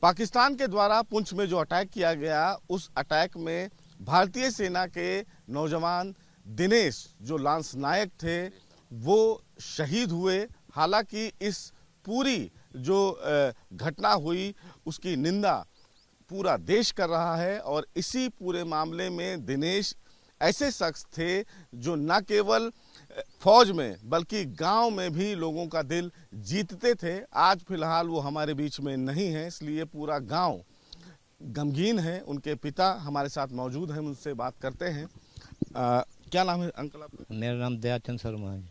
पाकिस्तान के द्वारा पुंछ में जो अटैक किया गया, उस अटैक में भारतीय सेना के नौजवान दिनेश जो लांस नायक थे वो शहीद हुए। हालांकि इस पूरी जो घटना हुई उसकी निंदा पूरा देश कर रहा है और इसी पूरे मामले में दिनेश ऐसे शख्स थे जो न केवल फौज में बल्कि गांव में भी लोगों का दिल जीतते थे। आज फिलहाल वो हमारे बीच में नहीं है, इसलिए पूरा गांव गमगीन है। उनके पिता हमारे साथ मौजूद हैं, उनसे बात करते हैं। क्या नाम है अंकल आपका? मेरा नाम दयाचंद शर्मा है।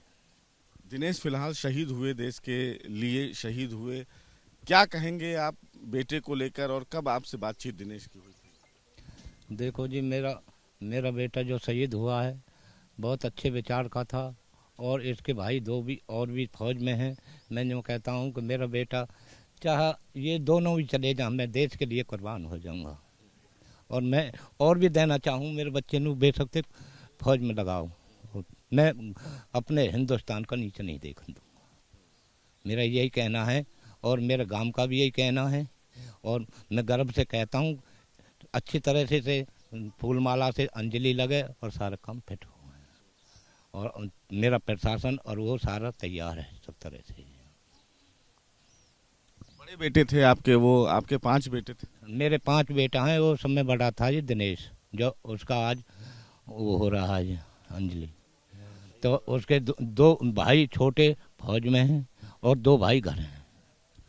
दिनेश फिलहाल शहीद हुए, देश के लिए शहीद हुए। क्या कहेंगे आप बेटे को लेकर और कब आपसे बातचीत दिनेश की हुई थी? देखो जी, मेरा बेटा जो शहीद हुआ है बहुत अच्छे विचार का था और इसके भाई दो भी और भी फौज में हैं। मैं जो कहता हूँ कि मेरा बेटा चाहे ये दोनों भी चले जाएं, मैं देश के लिए कुर्बान हो जाऊँगा। और मैं और भी देना चाहूँ, मेरे बच्चे को बेशक फौज में लगाओ, मैं अपने हिंदुस्तान का नीचे नहीं देखने दूँगा। मेरा यही कहना है और मेरे गांव का भी यही कहना है। और मैं गर्व से कहता हूँ अच्छी तरह से फूल माला से अंजलि लगे और सारा काम फिट हो, और मेरा प्रशासन और वो सारा तैयार है सब तरह से। बड़े बेटे थे आपके, वो आपके 5 बेटे थे? मेरे 5 बेटा हैं, वो सब में बड़ा था ये दिनेश, जो उसका आज वो हो रहा है अंजलि। तो उसके दो भाई छोटे फौज में हैं और 2 भाई घर हैं।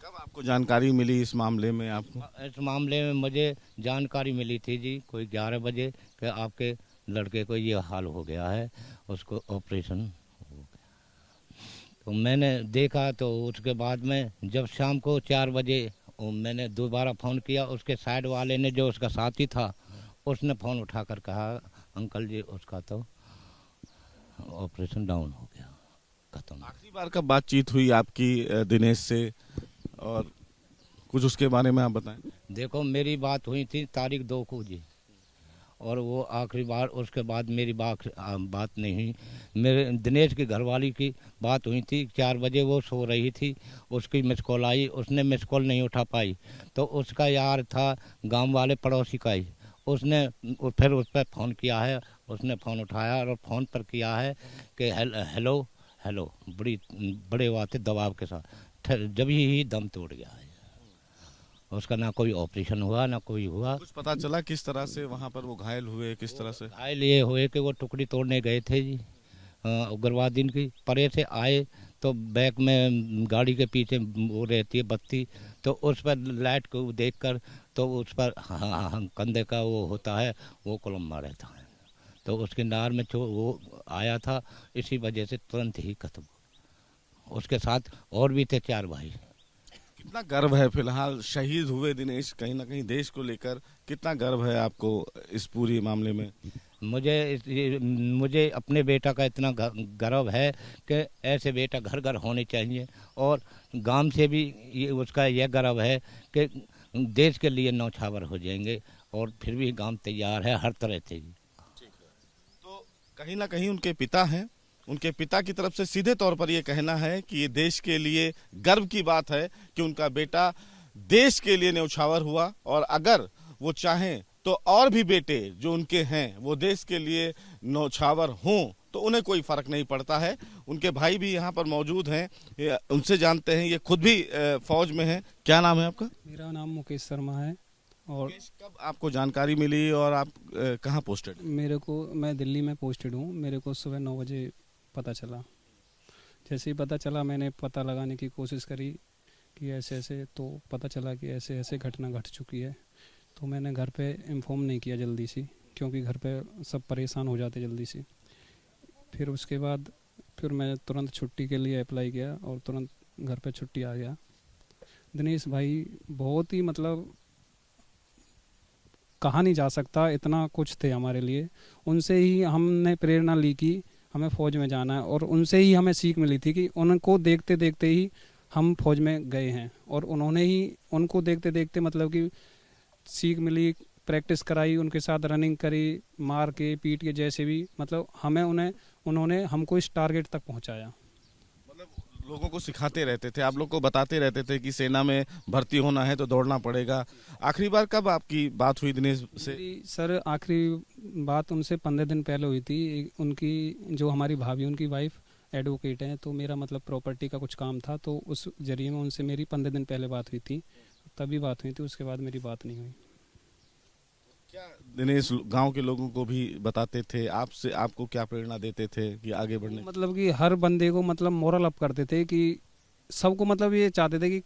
कब आपको जानकारी मिली इस मामले में? आपको इस मामले में मुझे जानकारी मिली थी जी कोई 11 बजे कि आपके लड़के को ये हाल हो गया है, उसको ऑपरेशन हो गया। तो मैंने देखा, तो उसके बाद में जब शाम को 4 बजे मैंने दोबारा फ़ोन किया, उसके साइड वाले ने जो उसका साथी था उसने फ़ोन उठाकर कहा अंकल जी उसका तो ऑपरेशन डाउन हो गया, खत्म। आखिरी बार कब बातचीत हुई आपकी दिनेश से और कुछ उसके बारे में आप बताएं। देखो, मेरी बात हुई थी तारीख 2 को जी, और वो आखिरी बार, उसके बाद मेरी बात नहीं हुई। मेरे दिनेश की घरवाली की बात हुई थी 4 बजे, वो सो रही थी, उसकी मिस कॉल आई, उसने मिस कॉल नहीं उठा पाई। तो उसका यार था गांव वाले पड़ोसी का ही, उसने फिर उस पर फ़ोन किया है, उसने फ़ोन उठाया और फ़ोन पर किया है कि हेलो हेलो, बड़े बातें दबाव के साथ, जब ही दम तोड़ गया है। उसका ना कोई ऑपरेशन हुआ ना कोई हुआ। कुछ पता चला किस तरह से वहाँ पर वो घायल हुए, किस तरह से? घायल ये हुए कि वो टुकड़ी तोड़ने गए थे जी, उग्रवादी की परे से आए, तो बैक में गाड़ी के पीछे वो रहती है बत्ती, तो उस पर लाइट को देखकर तो उस पर कंधे का वो होता है, वो कुलम्बा रहता है, तो उसके नार में वो आया था, इसी वजह से तुरंत ही खत्म। उसके साथ और भी थे 4 भाई। कितना गर्व है फिलहाल शहीद हुए दिनेश, कहीं ना कहीं देश को लेकर कितना गर्व है आपको इस पूरी मामले में? मुझे अपने बेटा का इतना गर्व है कि ऐसे बेटा घर घर होने चाहिए, और गांव से भी उसका यह गर्व है कि देश के लिए नौछावर हो जाएंगे, और फिर भी गांव तैयार है हर तरह से। तो कहीं ना कहीं उनके पिता हैं, उनके पिता की तरफ से सीधे तौर पर ये कहना है कि ये देश के लिए गर्व की बात है कि उनका बेटा देश के लिए न्यौछावर हुआ, और अगर वो चाहें तो और भी बेटे जो उनके हैं वो देश के लिए न्यौछावर हों तो उन्हें कोई फर्क नहीं पड़ता है। उनके भाई भी यहाँ पर मौजूद हैं, उनसे जानते हैं, ये खुद भी फौज में हैं। क्या नाम है आपका? मेरा नाम मुकेश शर्मा है। और कब आपको जानकारी मिली और आप कहाँ पोस्टेड? मैं दिल्ली में पोस्टेड हूँ। मेरे को सुबह 9 बजे पता चला। जैसे ही पता चला मैंने पता लगाने की कोशिश करी कि ऐसे ऐसे, तो पता चला कि ऐसे ऐसे घटना घट चुकी है। तो मैंने घर पे इन्फॉर्म नहीं किया जल्दी से, क्योंकि घर पे सब परेशान हो जाते जल्दी से। फिर उसके बाद फिर मैं तुरंत छुट्टी के लिए अप्लाई किया और तुरंत घर पे छुट्टी आ गया। दिनेश भाई बहुत ही मतलब कहा नहीं जा सकता, इतना कुछ थे हमारे लिए। उनसे ही हमने प्रेरणा ली कि हमें फ़ौज में जाना है, और उनसे ही हमें सीख मिली थी कि उनको देखते देखते ही हम फौज में गए हैं, और उन्होंने ही उनको देखते देखते मतलब कि सीख मिली, प्रैक्टिस कराई, उनके साथ रनिंग करी, मार के पीट के, जैसे भी मतलब उन्होंने हमको इस टारगेट तक पहुंचाया। मतलब लोगों को सिखाते रहते थे, आप लोग को बताते रहते थे कि सेना में भर्ती होना है तो दौड़ना पड़ेगा। आखिरी बार कब आपकी बात हुई दिनेश से? सर आखिरी बात उनसे 15 दिन पहले हुई थी। उनकी जो हमारी भाभी, उनकी वाइफ एडवोकेट हैं, तो मेरा मतलब प्रॉपर्टी का कुछ काम था, तो उस जरिए में उनसे मेरी 15 दिन पहले बात हुई थी, तभी बात हुई थी, उसके बाद मेरी बात नहीं हुई। क्या दिनेश गांव के लोगों को भी बताते थे? आपसे आपको क्या प्रेरणा देते थे कि आगे बढ़ने? मतलब कि हर बंदे को मतलब मोरल अप करते थे कि सबको मतलब ये चाहते थे कि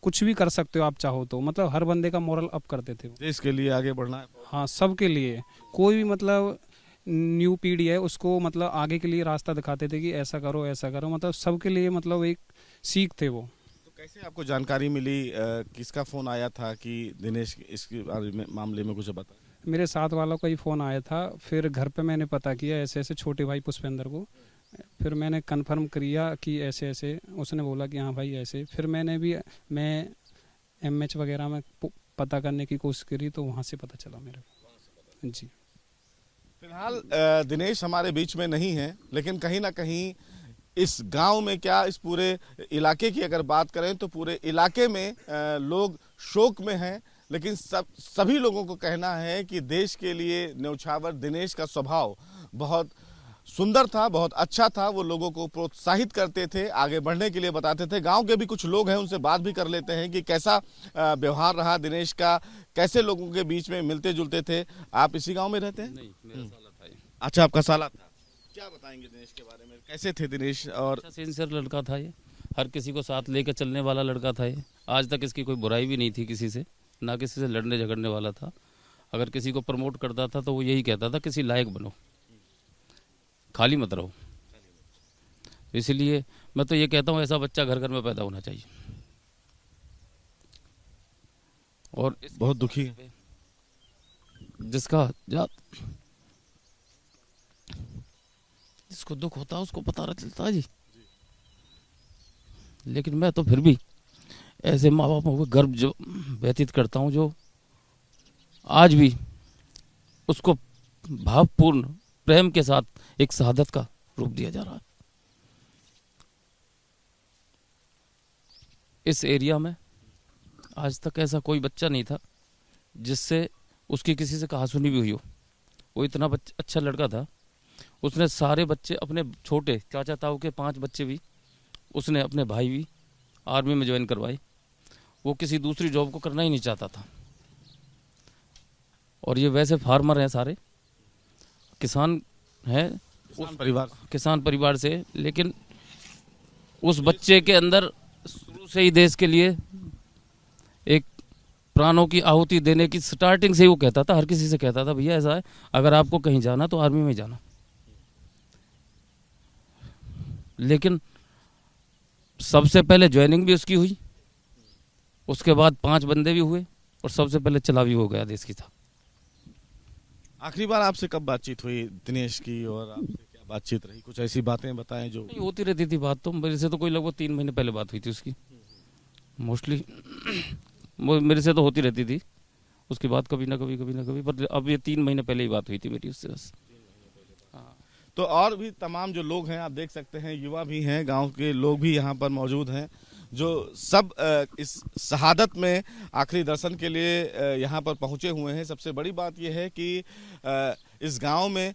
कुछ भी कर सकते हो आप चाहो तो, मतलब हर बंदे का मोरल अप करते थे वो। देश के लिए आगे बढ़ना है। हाँ, सबके लिए, कोई भी मतलब न्यू पीढ़ी है उसको मतलब आगे के लिए रास्ता दिखाते थे कि ऐसा करो ऐसा करो, मतलब सबके लिए मतलब एक सीख थे वो। तो कैसे आपको जानकारी मिली? किसका फोन आया था कि दिनेश इसके बारे में मामले में कुछ बता? मेरे साथ वालों का ही फ़ोन आया था, फिर घर पे मैंने पता किया ऐसे ऐसे छोटे भाई पुष्पेंद्र को, फिर मैंने कंफर्म किया कि ऐसे ऐसे, उसने बोला कि हाँ भाई ऐसे, फिर मैं MH वगैरह में पता करने की कोशिश करी, तो वहाँ से पता चला मेरे को। जी फिलहाल दिनेश हमारे बीच में नहीं है, लेकिन कहीं ना कहीं इस गांव में क्या, इस पूरे इलाके की अगर बात करें तो पूरे इलाके में लोग शोक में हैं। लेकिन सभी लोगों को कहना है कि देश के लिए न्यौछावर दिनेश का स्वभाव बहुत सुंदर था, बहुत अच्छा था। वो लोगों को प्रोत्साहित करते थे, आगे बढ़ने के लिए बताते थे। गांव के भी कुछ लोग हैं, उनसे बात भी कर लेते हैं कि कैसा व्यवहार रहा दिनेश का, कैसे लोगों के बीच में मिलते जुलते थे। आप इसी गांव में रहते हैं? नहीं, मेरा साला था ये। अच्छा, आपका साला था। क्या बताएंगे दिनेश के बारे में, कैसे थे दिनेश? और अच्छा सिंसियर लड़का था ये, हर किसी को साथ लेकर चलने वाला लड़का था ये। आज तक इसकी कोई बुराई भी नहीं थी किसी से, ना किसी से लड़ने झगड़ने वाला था। अगर किसी को प्रमोट करता था तो वो यही कहता था किसी लायक बनो, खाली मत रहो। इसलिए मैं तो ये कहता हूँ ऐसा बच्चा घर घर में पैदा होना चाहिए। और बहुत दुखी है। जिसका जिसको दुख होता है उसको पता चलता है जी। लेकिन मैं तो फिर भी ऐसे माँ बापों को गर्व जो व्यतीत करता हूँ, जो आज भी उसको भावपूर्ण प्रेम के साथ एक शहादत का रूप दिया जा रहा है। इस एरिया में आज तक ऐसा कोई बच्चा नहीं था जिससे उसकी किसी से कहा सुनी भी हुई हो। वो इतना अच्छा लड़का था, उसने सारे बच्चे अपने छोटे चाचा ताऊ के 5 बच्चे भी उसने अपने भाई भी आर्मी में ज्वाइन करवाए। वो किसी दूसरी जॉब को करना ही नहीं चाहता था। और ये वैसे फार्मर हैं, सारे किसान हैं, किसान परिवार से, लेकिन उस बच्चे के अंदर शुरू से ही देश के लिए एक प्राणों की आहुति देने की स्टार्टिंग से ही वो कहता था, हर किसी से कहता था भैया ऐसा है, अगर आपको कहीं जाना तो आर्मी में जाना। लेकिन सबसे पहले ज्वाइनिंग भी उसकी हुई, उसके बाद 5 बंदे भी हुए, और सबसे पहले चला भी हो गया देश की था। आखिरी बार आपसे कब बातचीत हुई दिनेश की, और आपसे क्या बातचीत रही? कुछ ऐसी बातें बताएं जो होती रहती थी बात। तो मेरे से तो कोई लगभग 3 महीने पहले बात हुई थी उसकी, मोस्टली मेरे से तो होती रहती थी उसकी बात, कभी ना कभी, पर अब ये 3 महीने पहले ही बात हुई थी मेरी उससे बस। तो और भी तमाम जो लोग हैं, आप देख सकते हैं, युवा भी हैं, गांव के लोग भी यहाँ पर मौजूद हैं, जो सब इस शहादत में आखिरी दर्शन के लिए यहाँ पर पहुँचे हुए हैं। सबसे बड़ी बात यह है कि इस गांव में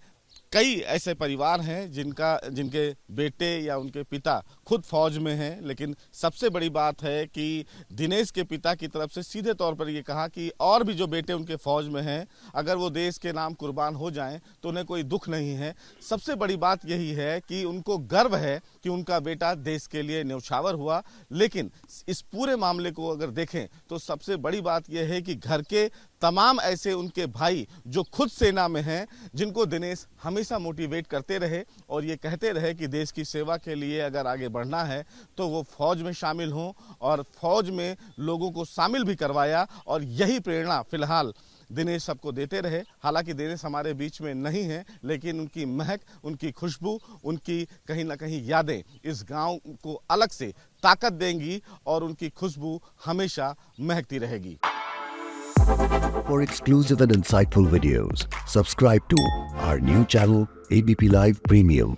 कई ऐसे परिवार हैं जिनके बेटे या उनके पिता खुद फौज में हैं, लेकिन सबसे बड़ी बात है कि दिनेश के पिता की तरफ से सीधे तौर पर ये कहा कि और भी जो बेटे उनके फौज में हैं, अगर वो देश के नाम कुर्बान हो जाएं तो उन्हें कोई दुख नहीं है। सबसे बड़ी बात यही है कि उनको गर्व है कि उनका बेटा देश के लिए न्यौछावर हुआ। लेकिन इस पूरे मामले को अगर देखें तो सबसे बड़ी बात यह है कि घर के तमाम ऐसे उनके भाई जो खुद सेना में हैं, जिनको दिनेश हमेशा मोटिवेट करते रहे और ये कहते रहे कि देश की सेवा के लिए अगर आगे बढ़ना है तो वो फौज में शामिल हों, और फौज में लोगों को शामिल भी करवाया। और यही प्रेरणा फिलहाल दिनेश सबको देते रहे। हालांकि दिनेश हमारे बीच में नहीं है, लेकिन उनकी महक, उनकी खुशबू, उनकी कहीं ना कहीं यादें इस गांव को अलग से ताकत देंगी और उनकी खुशबू हमेशा महकती रहेगी। For exclusive and insightful videos, subscribe to our new channel ABP Live Premium.